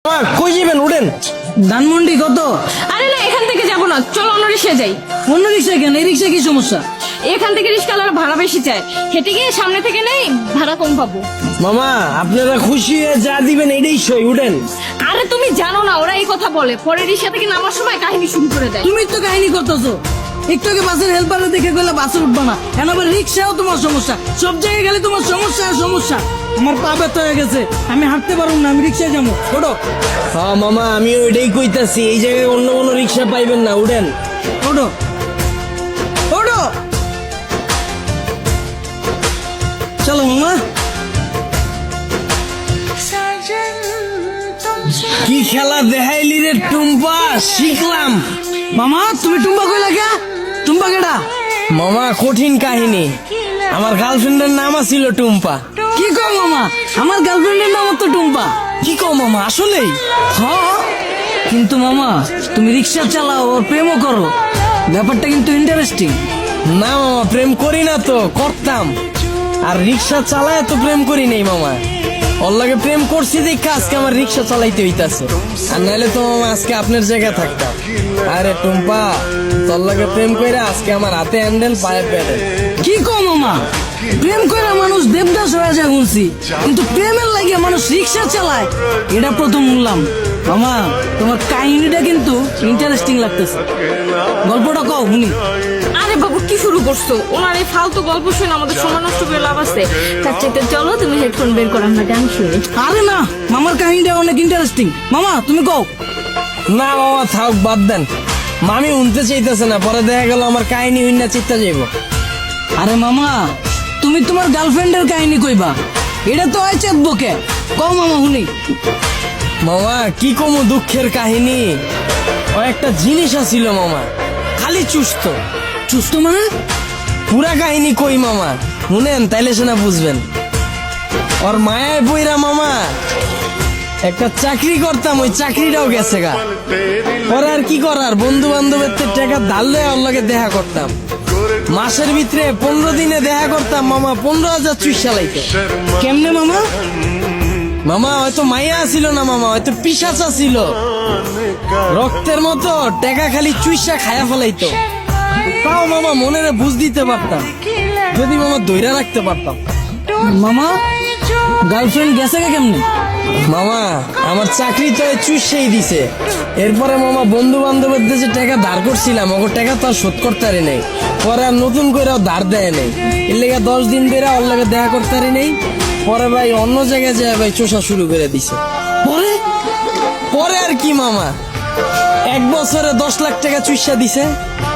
কই যাবেন? উঠেন। ধানমন্ডি কত? আরে না, এখান থেকে যাবো না, চলো অন্য রিক্সায় যাই। অন্য রিক্সা কেন? এই রিক্সা কি সমস্যা? এখান থেকে রিক্সাওয়ালার ভাড়া বেশি চায়, হেঁটে গিয়ে সামনে থেকে নেই, ভাড়া কম পাবো। মামা আপনারা খুশি হয়ে যা দিবেন এটাই সই। উঠেন। আরে তুমি জানো না, ওরা এই কথা বলে, পরে রিক্সা থেকে নামার সময় কাহিনী শুরু করে দেয়। তুমি তো কাহিনী করতেছো। একটু আগে বাসের হেল্পারে দেখে গেলে বাসে উঠবা না, এখন আবার রিক্সাও তোমার সমস্যা। সব জায়গায় গেলে তোমার সমস্যা আর সমস্যা। আমার পা ব্যথা হয়ে গেছে, আমি হাঁটতে পারবো না, আমি রিক্সায় যাবো। ওঠো হ্যাঁ মামা, আমি ওইটাই কইতাছি, এই জায়গায় অন্য কোনো রিক্সা পাইবেন না। উঠেন। ওঠো ওঠো, চলো মামা। কি খেলা দেখাইলি রে টুম্পা, শিখলাম। মামা তুমি টুম্বা কইলা কে? টুম্বা কেডা? মামা কঠিন কাহিনী, আমার গার্লফ্রেন্ডের নাম ছিল টুম্পা। কি কও মামা? আমার গার্লফ্রেন্ডের নাম তো টুম্পা। কি কও মামা, আসলেই? হ্যাঁ, কিন্তু মামা তুমি রিক্সা চালাও আর প্রেমও করো, ব্যাপারটা কিন্তু ইন্টারেস্টিং। না মামা, প্রেম করি না তো, করতাম। আর রিক্সা চালায় তো প্রেম করি নাই মামা। ওর লাগে প্রেম করছি দেখে আজকে আমার রিক্সা চালাইতে হইতাছে, আর নাহলে তো মামা আজকে আপনার জায়গায় থাকতাম। আরে টুম্পা, তোর লাগে প্রেম কইরা আজকে আমার হাতে হ্যান্ডেল, পায়ে প্যাডেল। কি কও মামা? প্রেম করে মানুষ দেবদাস হয়ে যায় শুনছি, কিন্তু প্রেমের লাগে মানুষ রিক্সা চালায় এটা প্রথম শুনলাম। মামা তোমার কাহিনীটা কিন্তু ইন্টারেস্টিং লাগতেছে, গল্পটা কও শুনি। আরে বাবু কি শুরু করছো? ওনার এই ফালতু গল্প শুনে আমাদের সময় নষ্ট করে লাভ আছে। তার চাইতে চলো তুমি হেডফোন বের করো, আমরা গান শুনি। আরে না, মামার কাহিনীটা অনেক ইন্টারেস্টিং। মামা তুমি কও। না মামা থাক, বাদ দেন। মামি উনতে চাইতেছে না, পরে দেখা গেল আমার কাহিনী হইনা চিত্তা যাইব। আরে মামা তুমি তোমার গার্লফ্রেন্ডের কাহিনী কইবা, এটা তো হয় চেতবকে। কও মামা শুনি। মামা কি কমু দুঃখের কাহিনী, ও একটা জিনিস আছিল মামা, খালি চুস্ত। সুস্থ মানে? পুরা কাহিনী কই মামা, শুনেন তাইলে সেনা বুঝবেন। ওর মায়ায় বইরা মামা একটা চাকরি করতাম, ওই চাকরিটাও গেছে গা। ওর আর কি করার, বন্ধু বান্ধবের টাকা ধার লয়ে ওর লগে দেখা করতাম। মাসের ভিতরে 15 দিনে দেখা করতাম মামা, 15,000 চুইসা লাইতো। কেমনে মামা? মামা হয়তো মাইয়া ছিল না মামা, হয়তো পিশাচা ছিল, রক্তের মতো টাকা খালি চুইসা খায়া ফেলাইতো। তাও মামা মনের বুঝ দিতে পারতাম, যদি মামা দইরা রাখতে পারতাম। মামা গার্লফ্রেন্ড গেছে কে কেমনে? মামা আমার চাকরি তো চুষেই দিছে। এরপরে মামা বন্ধু বান্ধবের যে টাকা ধার করছিলাম, ওর টাকা তো আর শোধ করতে পারি নাই। পরে আর নতুন করে ধার দেয় নাই, এর লেগে 10 দিন ধরে ওর লাগে দেখা করতে পারি নাই। পরে ভাই অন্য জায়গায় যায় ভাই চোষা শুরু করে দিছে। পরে পরে আর কি মামা, 1 বছরে 10 লাখ টাকা চুষা দিছে।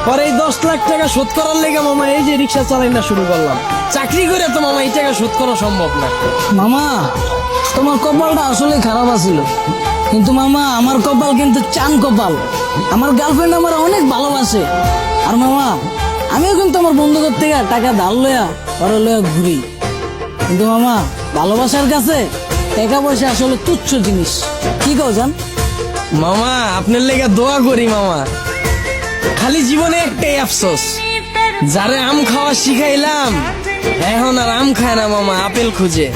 পরে এই 10 লাখ টাকা শোধ করার লেগে মামা এই যে রিক্সা চালাই না শুরু করলাম। চাকরি করে তো মামা এই টাকা শোধ করা সম্ভব না। মামা তোমার কপালটা আসলে খারাপ আছিল, কিন্তু মামা আমার কপাল কিন্তু চান কপাল। আমার গার্লফ্রেন্ড আমার অনেক ভালোবাসে, আর মামা আমিও কিন্তু আমার বন্ধুদের থেকে টাকা ধার লয়া পরে লয়া ঘুরি। কিন্তু মামা ভালোবাসার কাছে টাকা পয়সা আসলে তুচ্ছ জিনিস। কি কও জান? মামা আপনার লেগে দোয়া করি মামা, খালি জীবনে একটাই আফসোস, যারে আম খাওয়া শিখাইলাম এখন আর আম খায় না মামা, আপেল খুঁজে।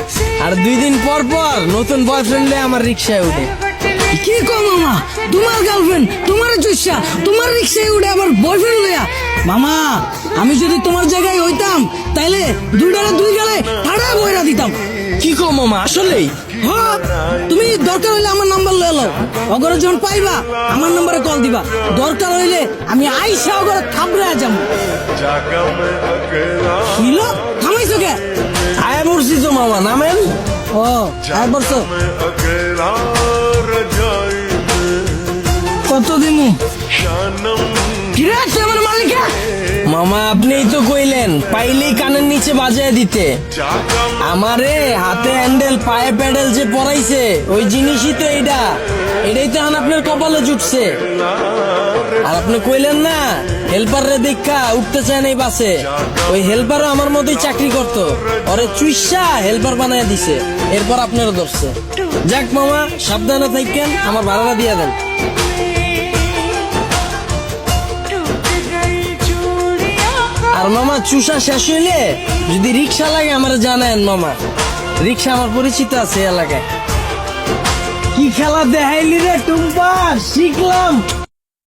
আর 2 দিন পর পর নতুন বয়ফ্রেন্ড আমার রিক্সায় উঠে। কি কও মামা? তোমার গার্লফ্রেন্ড তোমার চুষা তোমার রিক্সায় উঠে আবার বয়ফ্রেন্ড লয়া? মামা আমি যদি তোমার জায়গায় হইতাম তাইলে 2 ডালে 2 গালে ঠাড়া বইরা দিতাম। কি কো মামা, আসলেই? হ্যাঁ, তুমি দরকার হইলে আমার নাম্বার লয়ে লও, অগরে যখন পাইবা আমার নম্বরে কল দিবা। দরকার হইলে আমি আইসা অগরে থাবড়ে যাম। কিলো থামাইছো কে? আয়া পড়ছি তো মামা, নামেন। ও আর বলছো কত দিমু? কিরে তুই আমার মালিকা? মামা আপনিই তো কইলেন পাইলেই কানের নিচে বাজায় দিতে। আমারে হাতে হ্যান্ডেল পায়ে প্যাডেল যে পরাইছে ওই জিনিসই তো এইটা, এটাই তো এখন আপনার কপালে জুটছে। আর আপনি কইলেন না হেল্পার রে দেখা উঠতে চায় নাই বাসে, ওই হেল্পারও আমার মতোই চাকরি করতো, ওরে চুইসা হেল্পার বানায় দিছে, এরপর আপনারও ধরছে। যাক মামা সাবধানে থাকেন, আমার ভাড়াটা দিয়ে দেন। আর মামা চুষা শেষ হইলে যদি রিক্সা লাগে আমার জানায়েন মামা, রিক্সা আমার পরিচিত আছে এলাকায়। কি খেলা দেখাইলি রে টুম্পা, শিখলাম।